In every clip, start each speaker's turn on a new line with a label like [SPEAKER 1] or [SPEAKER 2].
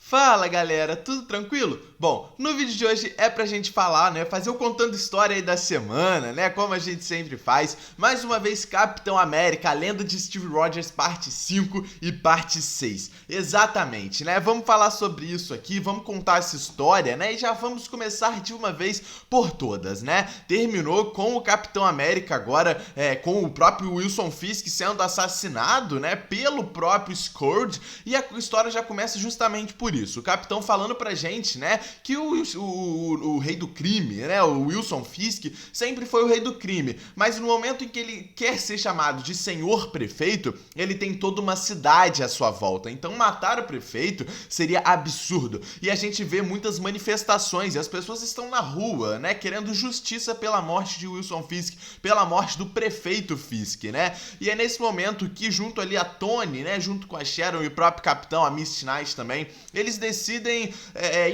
[SPEAKER 1] Fala galera, tudo tranquilo? Bom, no vídeo de hoje é pra gente falar, né, fazer o contando história aí da semana, né, como a gente sempre faz. Mais uma vez, Capitão América, a lenda de Steve Rogers, parte 5 e parte 6. Exatamente, né, vamos falar sobre isso aqui, vamos contar essa história, né, e já vamos começar de uma vez por todas, né. Terminou com o Capitão América agora, com o próprio Wilson Fisk sendo assassinado, né, pelo próprio Scourge, e a história já começa justamente por isso. O Capitão falando pra gente, né, que o rei do crime, né, o Wilson Fisk, sempre foi o rei do crime, mas no momento em que ele quer ser chamado de senhor prefeito, ele tem toda uma cidade à sua volta, então matar o prefeito seria absurdo, e a gente vê muitas manifestações, e as pessoas estão na rua, né, querendo justiça pela morte de Wilson Fisk, pela morte do prefeito Fisk, né, e é nesse momento que junto ali a Tony, né, junto com a Sharon e o próprio Capitão, a Misty Knight também, eles decidem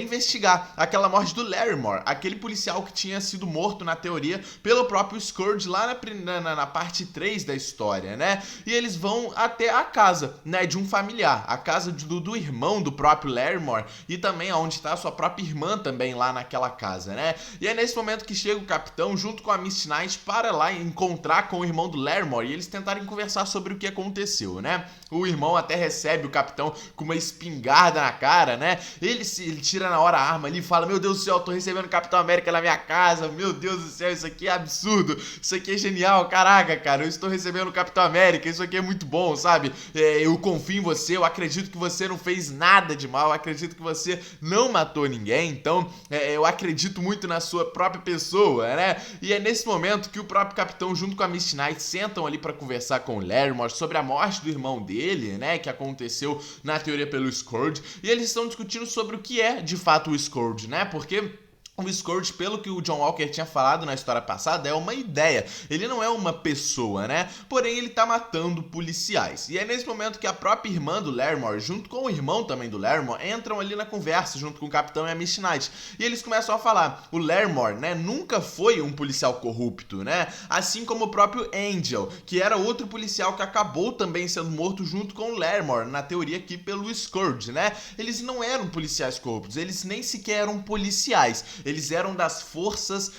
[SPEAKER 1] investigar aquela morte do Larrymore, aquele policial que tinha sido morto, na teoria, pelo próprio Scourge lá na parte 3 da história, né? E eles vão até a casa, né, de um familiar, a casa do irmão do próprio Larrymore, e também onde está a sua própria irmã também lá naquela casa, né? E é nesse momento que chega o Capitão junto com a Misty Knight para lá encontrar com o irmão do Larrymore e eles tentarem conversar sobre o que aconteceu, né? O irmão até recebe o Capitão com uma espingarda na cara, né? Ele tira na hora a arma ali e fala: meu Deus do céu, eu tô recebendo o Capitão América na minha casa, meu Deus do céu, isso aqui é absurdo, isso aqui é genial, caraca, cara, eu estou recebendo o Capitão América, isso aqui é muito bom, sabe? Eu confio em você, eu acredito que você não fez nada de mal, eu acredito que você não matou ninguém, então eu acredito muito na sua própria pessoa, né? E é nesse momento que o próprio Capitão, junto com a Misty Knight, sentam ali pra conversar com o Larrymore sobre a morte do irmão dele, né? Que aconteceu na teoria pelo Scourge, e eles estão discutindo sobre o que é de fato o Scourge, né? Porque o Scourge, pelo que o John Walker tinha falado na história passada, é uma ideia. Ele não é uma pessoa, né? Porém, ele tá matando policiais. E é nesse momento que a própria irmã do Larrymore, junto com o irmão também do Larrymore, entram ali na conversa, junto com o Capitão e a Misty Knight. E eles começam a falar, o Larrymore, né, nunca foi um policial corrupto, né? Assim como o próprio Angel, que era outro policial que acabou também sendo morto junto com o Larrymore, na teoria aqui pelo Scourge, né? Eles não eram policiais corruptos, eles nem sequer eram policiais. Eles eram das forças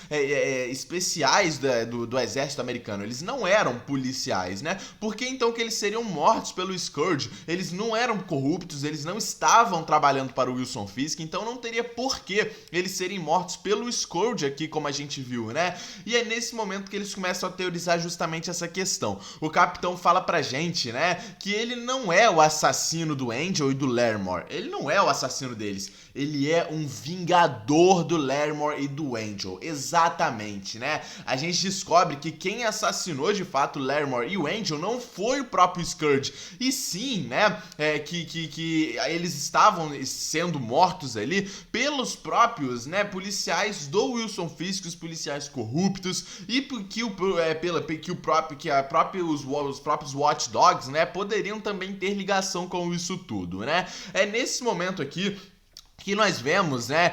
[SPEAKER 1] especiais do exército americano. Eles não eram policiais, né? Por que então que eles seriam mortos pelo Scourge? Eles não eram corruptos, eles não estavam trabalhando para o Wilson Fisk, então não teria por que eles serem mortos pelo Scourge aqui, como a gente viu, né? E é nesse momento que eles começam a teorizar justamente essa questão. O Capitão fala pra gente, né, que ele não é o assassino do Angel e do Larrymore. Ele não é o assassino deles. Ele é um vingador do Larrymore e do Angel, exatamente, né? A gente descobre que quem assassinou de fato o Larrymore e o Angel não foi o próprio Scourge, e sim, né, que eles estavam sendo mortos ali pelos próprios, né, policiais do Wilson Fisk, os policiais corruptos, e que os próprios Watch Dogs, né, poderiam também ter ligação com isso tudo, né? É nesse momento aqui que nós vemos, né,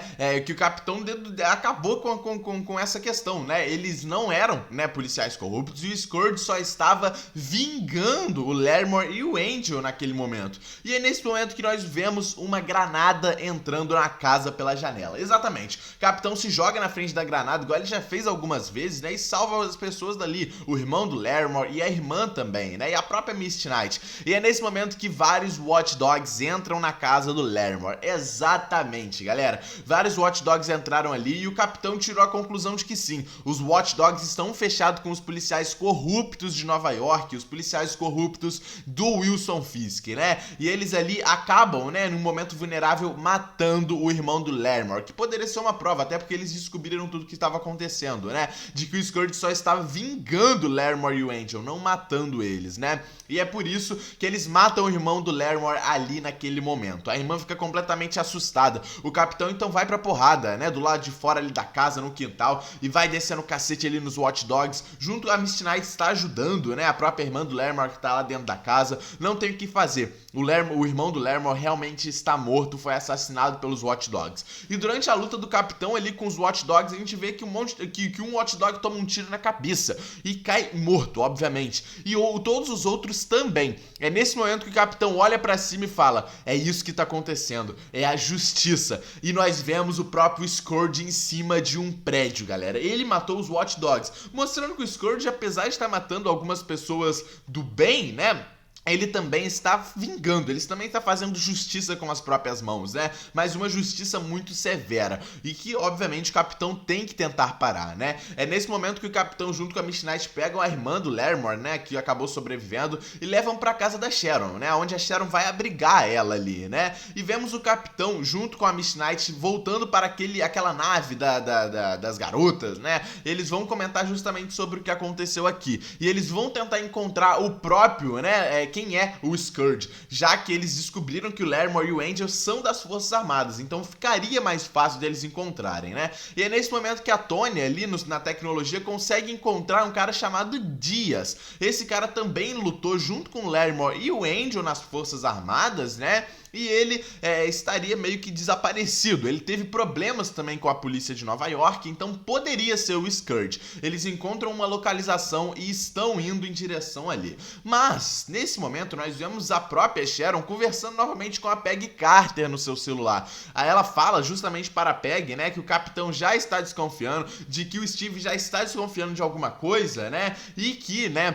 [SPEAKER 1] que o Capitão acabou com essa questão, né? Eles não eram, né, policiais corruptos, e o Scourge só estava vingando o Larrymore e o Angel naquele momento. E é nesse momento que nós vemos uma granada entrando na casa pela janela. Exatamente. O Capitão se joga na frente da granada, igual ele já fez algumas vezes, né, e salva as pessoas dali. O irmão do Larrymore e a irmã também, né, e a própria Misty Knight. E é nesse momento que vários Watch Dogs entram na casa do Larrymore. Exatamente, galera. Vários Watch Dogs entraram ali e o Capitão tirou a conclusão de que sim, os Watch Dogs estão fechados com os policiais corruptos de Nova York, os policiais corruptos do Wilson Fisk, né? E eles ali acabam, né, num momento vulnerável, matando o irmão do Larrymore, que poderia ser uma prova, até porque eles descobriram tudo que estava acontecendo, né? De que o Scourge só estava vingando o Larrymore e o Angel, não matando eles, né? E é por isso que eles matam o irmão do Larrymore ali naquele momento. A irmã fica completamente assustada, estrada. O capitão então vai pra porrada, né, do lado de fora ali da casa, no quintal, e vai descendo o cacete ali nos Watch Dogs, junto a Misty Knight está ajudando, né, a própria irmã do Larrimore que tá lá dentro da casa. Não tem o que fazer, o irmão do Larrimore realmente está morto, foi assassinado pelos Watch Dogs. E durante a luta do capitão ali com os Watch Dogs, a gente vê que um Watch Dog toma um tiro na cabeça e cai morto, obviamente, e todos os outros também. É nesse momento que o capitão olha pra cima e fala: é isso que tá acontecendo, é a justiça. E nós vemos o próprio Scourge em cima de um prédio, galera. Ele matou os Watch Dogs, mostrando que o Scourge, apesar de estar matando algumas pessoas do bem, né, ele também está vingando, ele também está fazendo justiça com as próprias mãos, né? Mas uma justiça muito severa e que, obviamente, o capitão tem que tentar parar, né? É nesse momento que o capitão, junto com a Misty Knight, pegam a irmã do Larrimore, né? Que acabou sobrevivendo, e levam pra casa da Sharon, né? Onde a Sharon vai abrigar ela ali, né? E vemos o capitão, junto com a Misty Knight, voltando para aquela nave das garotas, né? Eles vão comentar justamente sobre o que aconteceu aqui. E eles vão tentar encontrar o próprio, né? Quem é o Scourge, já que eles descobriram que o Larrimore e o Angel são das Forças Armadas, então ficaria mais fácil deles encontrarem, né? E é nesse momento que a Tony ali na tecnologia consegue encontrar um cara chamado Diaz. Esse cara também lutou junto com o Larrimore e o Angel nas Forças Armadas, né? E ele estaria meio que desaparecido. Ele teve problemas também com a polícia de Nova York, então poderia ser o Scourge. Eles encontram uma localização e estão indo em direção ali. Mas, nesse momento, nós vemos a própria Sharon conversando novamente com a Peggy Carter no seu celular. Aí ela fala justamente para a Peggy, né, que o capitão já está desconfiando, de que o Steve já está desconfiando de alguma coisa, né, e que, né,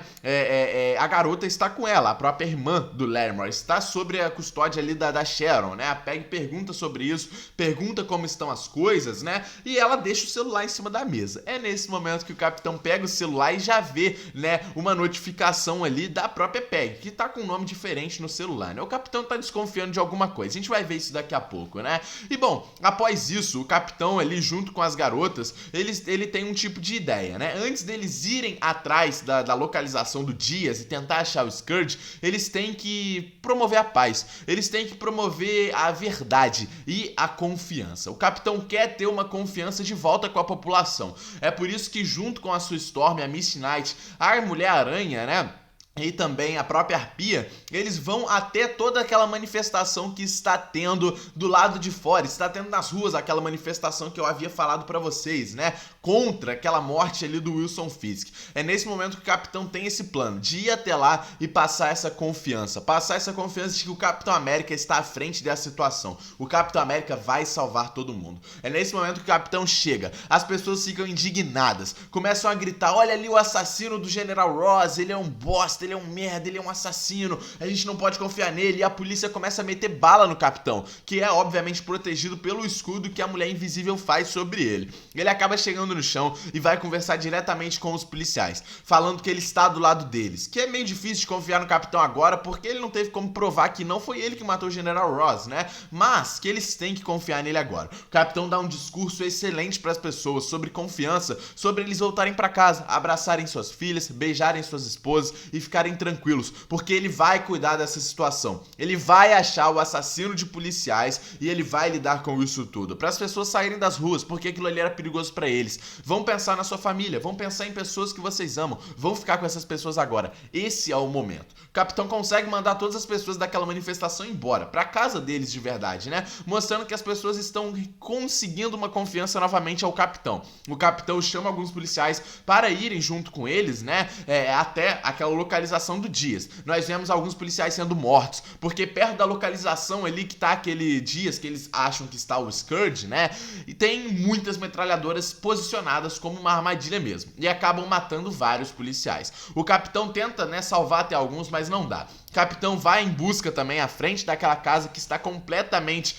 [SPEAKER 1] a garota está com ela, a própria irmã do Larrimore, está sobre a custódia ali da Sharon, né? A Peggy pergunta sobre isso, pergunta como estão as coisas, né? E ela deixa o celular em cima da mesa. É nesse momento que o capitão pega o celular e já vê, né, uma notificação ali da própria Peggy, que tá com um nome diferente no celular, né? O capitão tá desconfiando de alguma coisa. A gente vai ver isso daqui a pouco, né? E bom, após isso, o capitão ali junto com as garotas, ele tem um tipo de ideia, né? Antes deles irem atrás da localização do Diaz e tentar achar o Scourge, eles têm que promover a paz. Eles têm que promover a verdade e a confiança. O capitão quer ter uma confiança de volta com a população. É por isso que, junto com a Sue Storm, a Misty Knight, a Mulher-Aranha, né, e também a própria Arpia, eles vão até toda aquela manifestação que está tendo do lado de fora, está tendo nas ruas aquela manifestação que eu havia falado pra vocês, né, contra aquela morte ali do Wilson Fisk. É nesse momento que o capitão tem esse plano de ir até lá e passar essa confiança de que o Capitão América está à frente dessa situação. O Capitão América vai salvar todo mundo. É nesse momento que o capitão chega, as pessoas ficam indignadas, começam a gritar: olha ali o assassino do General Ross, ele é um bosta, ele é um merda, ele é um assassino, a gente não pode confiar nele. E a polícia começa a meter bala no capitão, que é obviamente protegido pelo escudo que a Mulher Invisível faz sobre ele. Ele acaba chegando no chão e vai conversar diretamente com os policiais, falando que ele está do lado deles, que é meio difícil de confiar no capitão agora, porque ele não teve como provar que não foi ele que matou o General Ross, né? Mas que eles têm que confiar nele agora. O capitão dá um discurso excelente para as pessoas sobre confiança, sobre eles voltarem para casa, abraçarem suas filhas, beijarem suas esposas e ficarem tranquilos, porque ele vai cuidar dessa situação. Ele vai achar o assassino de policiais e ele vai lidar com isso tudo, para as pessoas saírem das ruas, porque aquilo ali era perigoso para eles. Vão pensar na sua família, vão pensar em pessoas que vocês amam, vão ficar com essas pessoas agora. Esse é o momento. O capitão consegue mandar todas as pessoas daquela manifestação embora, para casa deles de verdade, né? Mostrando que as pessoas estão conseguindo uma confiança novamente ao capitão. O capitão chama alguns policiais para irem junto com eles, né? Até aquela localização do Dias. Nós vemos alguns policiais sendo mortos, porque perto da localização ali que tá aquele Dias, que eles acham que está o Scourge, né? E tem muitas metralhadoras posicionadas como uma armadilha mesmo, e acabam matando vários policiais. O capitão tenta, né, salvar até alguns, mas não dá. O capitão vai em busca também à frente daquela casa que está completamente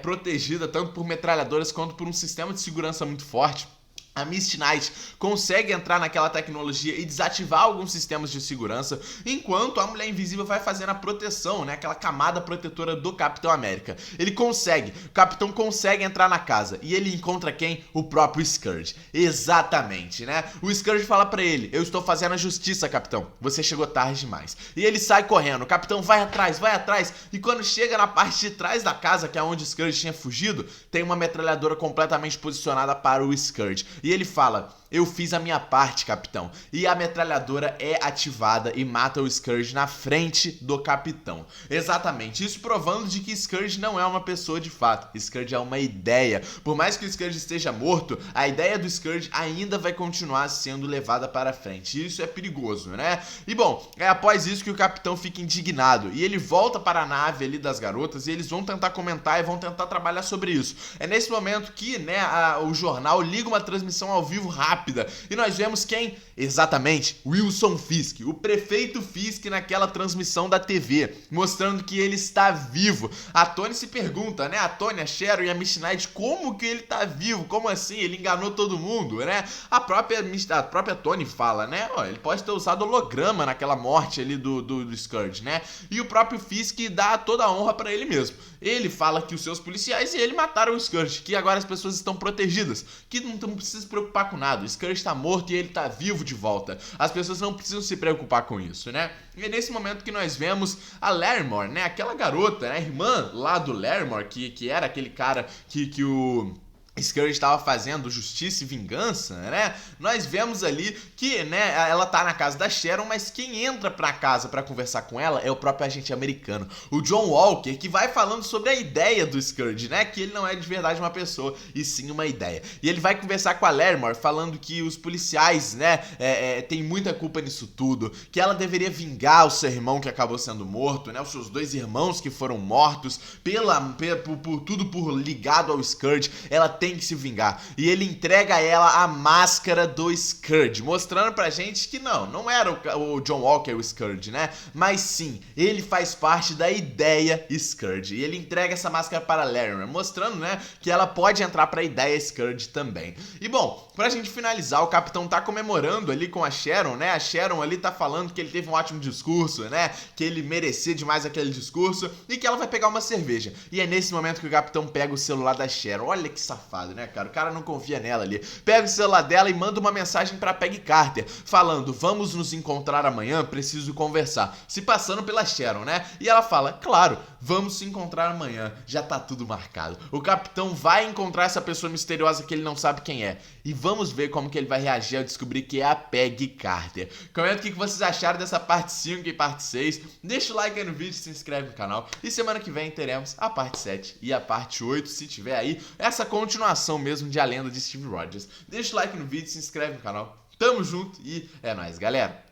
[SPEAKER 1] protegida, tanto por metralhadoras quanto por um sistema de segurança muito forte. A Misty Knight consegue entrar naquela tecnologia e desativar alguns sistemas de segurança, enquanto a Mulher Invisível vai fazendo a proteção, né? Aquela camada protetora do Capitão América. O Capitão consegue entrar na casa e ele encontra quem? O próprio Scourge. Exatamente, né? O Scourge fala pra ele: eu estou fazendo a justiça, Capitão. Você chegou tarde demais. E ele sai correndo. O Capitão vai atrás. E quando chega na parte de trás da casa, que é onde o Scourge tinha fugido, tem uma metralhadora completamente posicionada para o Scourge. E ele fala: eu fiz a minha parte, capitão. E a metralhadora é ativada e mata o Scourge na frente do capitão. Exatamente, isso provando de que Scourge não é uma pessoa de fato. Scourge é uma ideia. Por mais que o Scourge esteja morto, a ideia do Scourge ainda vai continuar sendo levada para frente. E isso é perigoso, né? E bom, é após isso que o capitão fica indignado. E ele volta para a nave ali das garotas e eles vão tentar comentar e vão tentar trabalhar sobre isso. É nesse momento que, né, o jornal liga uma transmissão ao vivo rápida. E nós vemos quem? Exatamente, Wilson Fisk, o prefeito Fisk naquela transmissão da TV, mostrando que ele está vivo. A Tony se pergunta, né? A Tony, a Sharon e a Misty Knight, como que ele está vivo? Como assim? Ele enganou todo mundo, né? A própria Tony fala, né? Ó, ele pode ter usado holograma naquela morte ali do Scourge, né? E o próprio Fisk dá toda a honra pra ele mesmo. Ele fala que os seus policiais e ele mataram o Scourge, que agora as pessoas estão protegidas, que não precisam se preocupar com nada. O Scourge está morto e ele está vivo de volta. As pessoas não precisam se preocupar com isso, né? E é nesse momento que nós vemos a Larrimore, né? Aquela garota, né? A irmã lá do Larrimore, que era aquele cara que o Scourge estava fazendo justiça e vingança, né? Nós vemos ali que, né, ela tá na casa da Sharon, mas quem entra pra casa pra conversar com ela é o próprio agente americano, o John Walker, que vai falando sobre a ideia do Scourge, né? Que ele não é de verdade uma pessoa, e sim uma ideia. E ele vai conversar com a Larrimore, falando que os policiais, né, tem muita culpa nisso tudo, que ela deveria vingar o seu irmão que acabou sendo morto, né? Os seus dois irmãos que foram mortos, por ligado ao Scourge. Ela tem que se vingar. E ele entrega a ela a máscara do Scourge, mostrando pra gente que não era o John Walker o Scourge, né? Mas sim, ele faz parte da ideia Scourge. E ele entrega essa máscara para Larrimore, mostrando, né, que ela pode entrar pra ideia Scourge também. E bom, pra gente finalizar, o capitão tá comemorando ali com a Sharon, né? A Sharon ali tá falando que ele teve um ótimo discurso, né? Que ele merecia demais aquele discurso e que ela vai pegar uma cerveja. E é nesse momento que o capitão pega o celular da Sharon. Olha que safado, né, cara? O cara não confia nela ali. Pega o celular dela e manda uma mensagem pra Peggy Carter, falando: vamos nos encontrar amanhã, preciso conversar. Se passando pela Sharon, né? E ela fala: claro, vamos se encontrar amanhã, já tá tudo marcado. O capitão vai encontrar essa pessoa misteriosa que ele não sabe quem é. E vamos ver como que ele vai reagir ao descobrir que é a Peggy Carter. Comenta o que vocês acharam dessa parte 5 e parte 6. Deixa o like aí no vídeo, se inscreve no canal. E semana que vem teremos a parte 7 e a parte 8, se tiver aí, essa continuação mesmo de A Lenda de Steve Rogers. Deixa o like no vídeo, se inscreve no canal. Tamo junto e é nóis, galera!